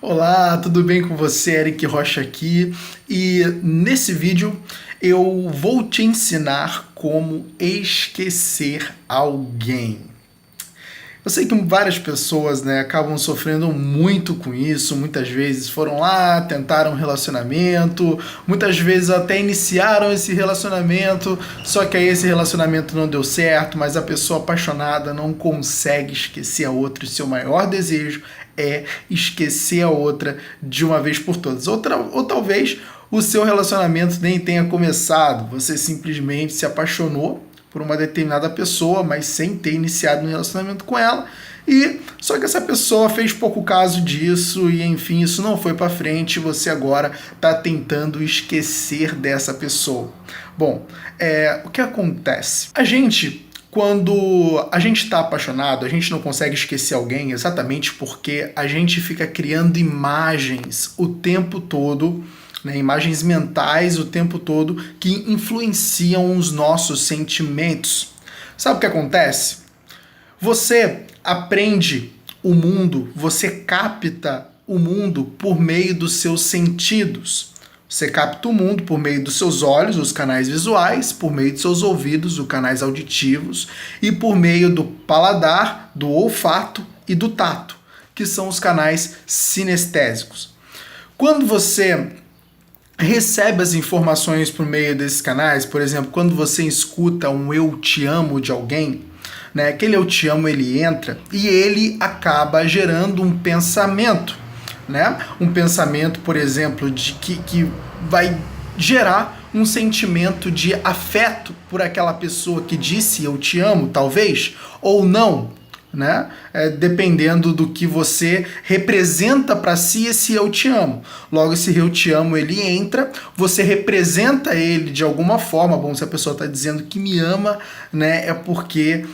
Olá, tudo bem com você? Eric Rocha aqui e nesse vídeo eu vou te ensinar como esquecer alguém. Eu sei que várias pessoas, acabam sofrendo muito com isso, muitas vezes foram lá, tentaram um relacionamento, muitas vezes até iniciaram esse relacionamento, só que aí esse relacionamento não deu certo, mas a pessoa apaixonada não consegue esquecer a outra e seu maior desejo é esquecer a outra de uma vez por todas. Ou talvez o seu relacionamento nem tenha começado, você simplesmente se apaixonou por uma determinada pessoa, mas sem ter iniciado um relacionamento com ela, e só que essa pessoa fez pouco caso disso e enfim, isso não foi para frente, e você agora está tentando esquecer dessa pessoa. Bom, o que acontece? Quando a gente está apaixonado, a gente não consegue esquecer alguém exatamente porque a gente fica criando imagens o tempo todo, imagens mentais o tempo todo que influenciam os nossos sentimentos. Sabe o que acontece? Você aprende o mundo, você capta o mundo por meio dos seus sentidos. Você capta o mundo por meio dos seus olhos, os canais visuais, por meio dos seus ouvidos, os canais auditivos, e por meio do paladar, do olfato e do tato, que são os canais sinestésicos. Quando você recebe as informações por meio desses canais, por exemplo, quando você escuta um eu te amo de alguém, aquele eu te amo ele entra e ele acaba gerando um pensamento, um pensamento, por exemplo, que vai gerar um sentimento de afeto por aquela pessoa que disse eu te amo, talvez, ou não, dependendo do que você representa para si esse eu te amo. Logo, esse eu te amo, ele entra, você representa ele de alguma forma. Bom, se a pessoa está dizendo que me ama, é porque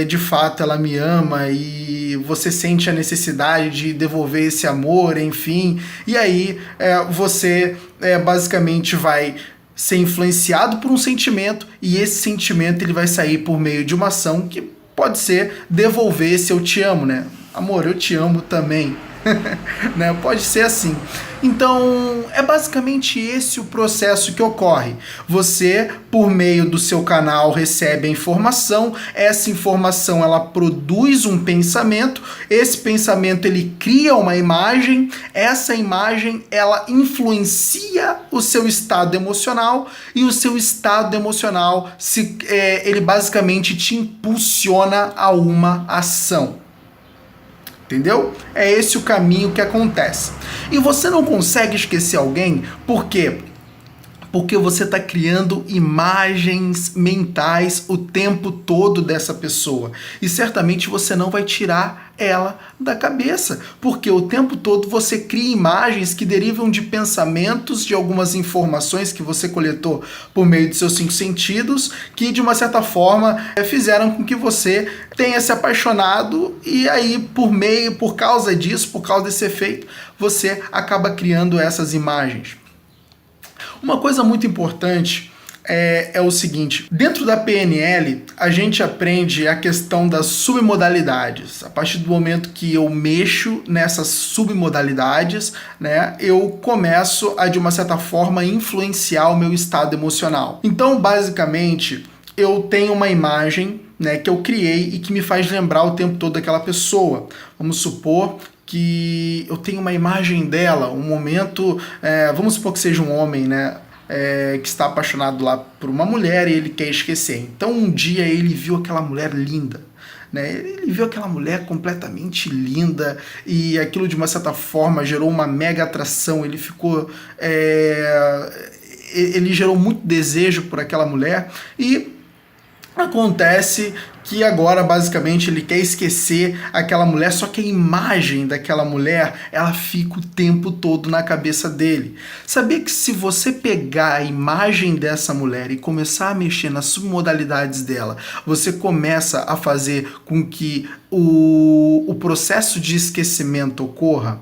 de fato ela me ama e você sente a necessidade de devolver esse amor, enfim. E aí você basicamente vai ser influenciado por um sentimento, e esse sentimento ele vai sair por meio de uma ação que pode ser devolver esse eu te amo, Amor, eu te amo também. Pode ser assim. Então, é basicamente esse o processo que ocorre. Você, por meio do seu canal, recebe a informação, essa informação ela produz um pensamento, esse pensamento ele cria uma imagem, essa imagem ela influencia o seu estado emocional, e o seu estado emocional ele basicamente te impulsiona a uma ação. Entendeu? É esse o caminho que acontece. E você não consegue esquecer alguém, por quê? Porque você está criando imagens mentais o tempo todo dessa pessoa. E certamente você não vai tirar ela da cabeça, porque o tempo todo você cria imagens que derivam de pensamentos, de algumas informações que você coletou por meio de seus 5 sentidos, que de uma certa forma fizeram com que você tenha se apaixonado, e aí por causa disso, por causa desse efeito, você acaba criando essas imagens. Uma coisa muito importante é o seguinte: dentro da PNL a gente aprende a questão das submodalidades. A partir do momento que eu mexo nessas submodalidades, eu começo a de uma certa forma influenciar o meu estado emocional. Então, basicamente, eu tenho uma imagem que eu criei e que me faz lembrar o tempo todo daquela pessoa. Vamos supor que eu tenho uma imagem dela, um momento, vamos supor que seja um homem, que está apaixonado lá por uma mulher e ele quer esquecer. Então um dia ele viu aquela mulher linda, ele viu aquela mulher completamente linda, e aquilo de uma certa forma gerou uma mega atração, ele ficou... ele gerou muito desejo por aquela mulher, e acontece que agora basicamente ele quer esquecer aquela mulher, só que a imagem daquela mulher ela fica o tempo todo na cabeça dele. Sabia que se você pegar a imagem dessa mulher e começar a mexer nas submodalidades dela, você começa a fazer com que o processo de esquecimento ocorra?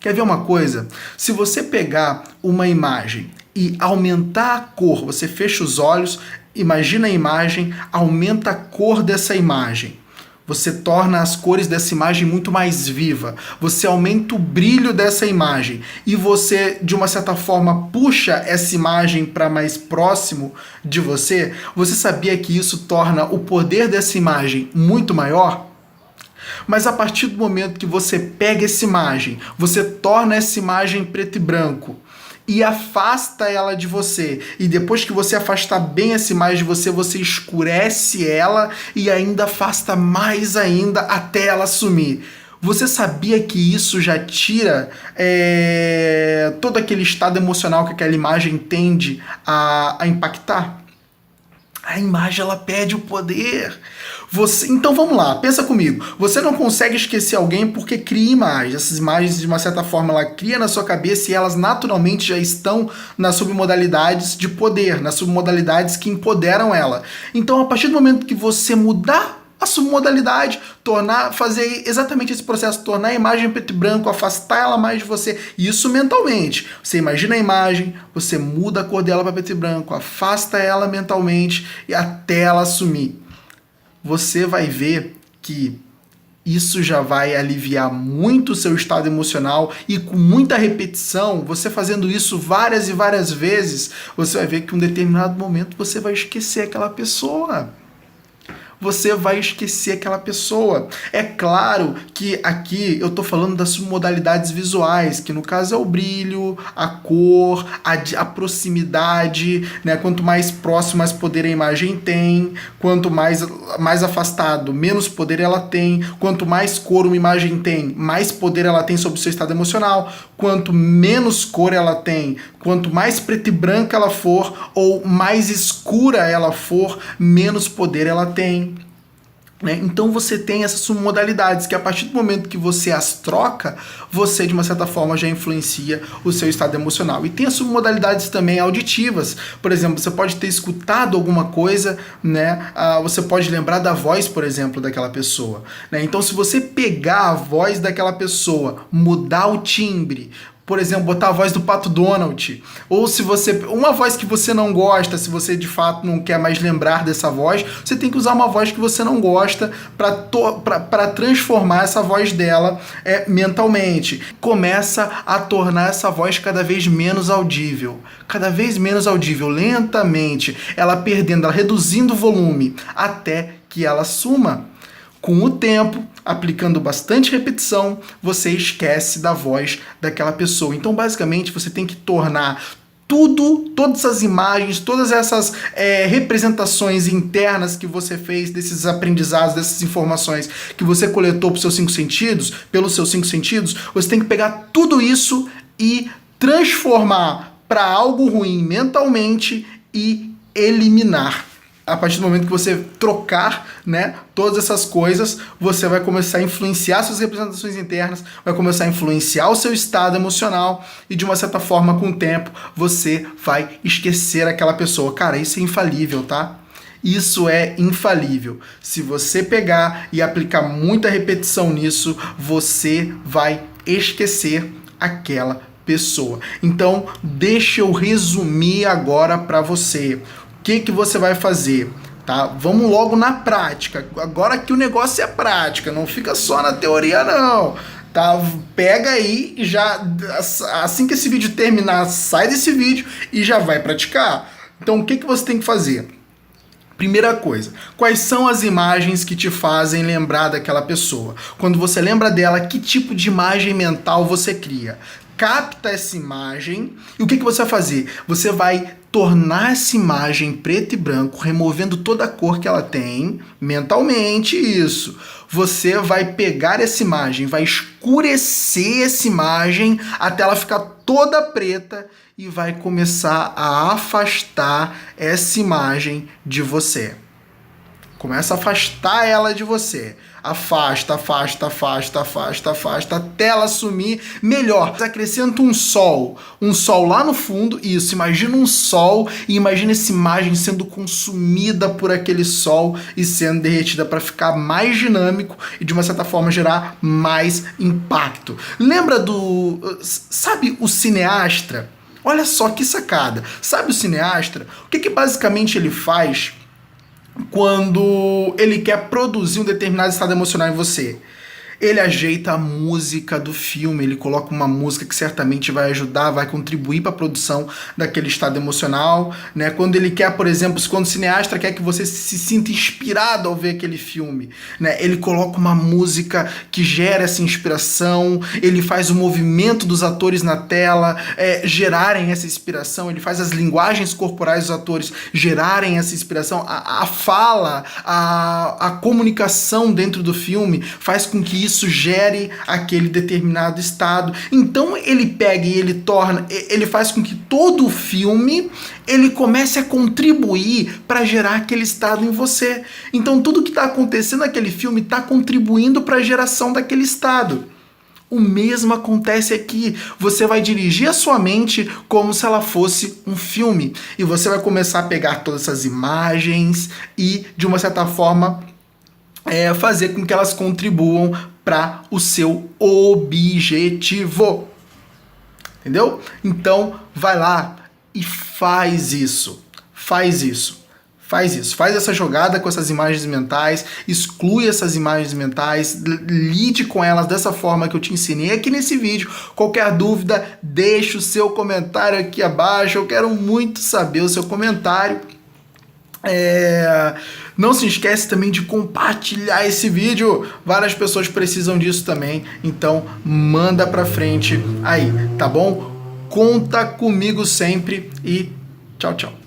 Quer ver uma coisa? Se você pegar uma imagem e aumentar a cor, você fecha os olhos, imagina a imagem, aumenta a cor dessa imagem. Você torna as cores dessa imagem muito mais viva. Você aumenta o brilho dessa imagem. E você, de uma certa forma, puxa essa imagem para mais próximo de você. Você sabia que isso torna o poder dessa imagem muito maior? Mas a partir do momento que você pega essa imagem, você torna essa imagem preto e branco e afasta ela de você. E depois que você afastar bem essa imagem de você, você escurece ela e ainda afasta mais ainda até ela sumir. Você sabia que isso já tira todo aquele estado emocional que aquela imagem tende a impactar? A imagem, ela perde o poder. Então vamos lá, pensa comigo. Você não consegue esquecer alguém porque cria imagens. Essas imagens, de uma certa forma, ela cria na sua cabeça e elas naturalmente já estão nas submodalidades de poder, nas submodalidades que empoderam ela. Então, a partir do momento que você mudar a submodalidade, fazer exatamente esse processo, tornar a imagem em preto e branco, afastar ela mais de você, isso mentalmente. Você imagina a imagem, você muda a cor dela para preto e branco, afasta ela mentalmente e até ela sumir. Você vai ver que isso já vai aliviar muito o seu estado emocional e com muita repetição, você fazendo isso várias e várias vezes, você vai ver que em um determinado momento você vai esquecer aquela pessoa. Você vai esquecer aquela pessoa. É claro que aqui eu estou falando das submodalidades visuais, que no caso é o brilho, a cor, a proximidade, né? Quanto mais próximo, mais poder a imagem tem. Quanto mais afastado, menos poder ela tem. Quanto mais cor uma imagem tem, mais poder ela tem sobre o seu estado emocional. Quanto menos cor ela tem, quanto mais preto e branca ela for, ou mais escura ela for, menos poder ela tem. Então você tem essas submodalidades que a partir do momento que você as troca, você de uma certa forma já influencia o seu estado emocional. E tem as submodalidades também auditivas. Por exemplo, você pode ter escutado alguma coisa, né? Você pode lembrar da voz, por exemplo, daquela pessoa, né? Então se você pegar a voz daquela pessoa, mudar o timbre, por exemplo, botar a voz do Pato Donald, ou se você, uma voz que você não gosta, se você de fato não quer mais lembrar dessa voz, você tem que usar uma voz que você não gosta para transformar essa voz dela mentalmente. Começa a tornar essa voz cada vez menos audível, lentamente, ela perdendo, ela reduzindo o volume, até que ela suma. Com o tempo, aplicando bastante repetição, você esquece da voz daquela pessoa. Então, basicamente, você tem que tornar todas as imagens, todas essas representações internas que você fez, desses aprendizados, dessas informações que você coletou pelos seus cinco sentidos, você tem que pegar tudo isso e transformar para algo ruim mentalmente e eliminar. A partir do momento que você trocar, né, todas essas coisas, você vai começar a influenciar suas representações internas, vai começar a influenciar o seu estado emocional e, de uma certa forma, com o tempo, você vai esquecer aquela pessoa. Cara, isso é infalível, tá? Isso é infalível. Se você pegar e aplicar muita repetição nisso, você vai esquecer aquela pessoa. Então, deixa eu resumir agora para você. O que você vai fazer? Tá? Vamos logo na prática. Agora que o negócio é prática, não fica só na teoria não. Tá? Pega aí e já, assim que esse vídeo terminar, sai desse vídeo e já vai praticar. Então o que você tem que fazer? Primeira coisa, quais são as imagens que te fazem lembrar daquela pessoa? Quando você lembra dela, que tipo de imagem mental você cria? Capta essa imagem e o que você vai fazer? Você vai tornar essa imagem preto e branco, removendo toda a cor que ela tem, mentalmente isso. Você vai pegar essa imagem, vai escurecer essa imagem até ela ficar toda preta e vai começar a afastar essa imagem de você. Começa a afastar ela de você. Afasta, afasta, afasta, afasta, afasta, até ela sumir. Melhor, acrescenta um sol lá no fundo, isso, imagina um sol e imagina essa imagem sendo consumida por aquele sol e sendo derretida para ficar mais dinâmico e de uma certa forma gerar mais impacto. Lembra sabe o cineasta? Olha só que sacada. Sabe o cineasta? O que basicamente ele faz? quando ele quer produzir um determinado estado emocional em você? Ele ajeita a música do filme, ele coloca uma música que certamente vai ajudar, vai contribuir para a produção daquele estado emocional, né? Quando ele quer, por exemplo, quando o cineasta quer que você se sinta inspirado ao ver aquele filme, né? Ele coloca uma música que gera essa inspiração, ele faz o movimento dos atores na tela gerarem essa inspiração, ele faz as linguagens corporais dos atores gerarem essa inspiração, a fala, a comunicação dentro do filme faz com que isso gere aquele determinado estado. Então ele pega e ele faz com que todo o filme ele comece a contribuir para gerar aquele estado em você. Então tudo que está acontecendo naquele filme está contribuindo para a geração daquele estado. O mesmo acontece aqui. Você vai dirigir a sua mente como se ela fosse um filme. E você vai começar a pegar todas essas imagens e, de uma certa forma, fazer com que elas contribuam para o seu objetivo. Entendeu? Então, vai lá e faz isso. Faz isso. Faz isso. Faz essa jogada com essas imagens mentais, exclui essas imagens mentais, lide com elas dessa forma que eu te ensinei aqui nesse vídeo. Qualquer dúvida, deixa o seu comentário aqui abaixo. Eu quero muito saber o seu comentário. Não se esquece também de compartilhar esse vídeo. Várias pessoas precisam disso também. Então manda pra frente aí, tá bom? Conta comigo sempre e tchau, tchau.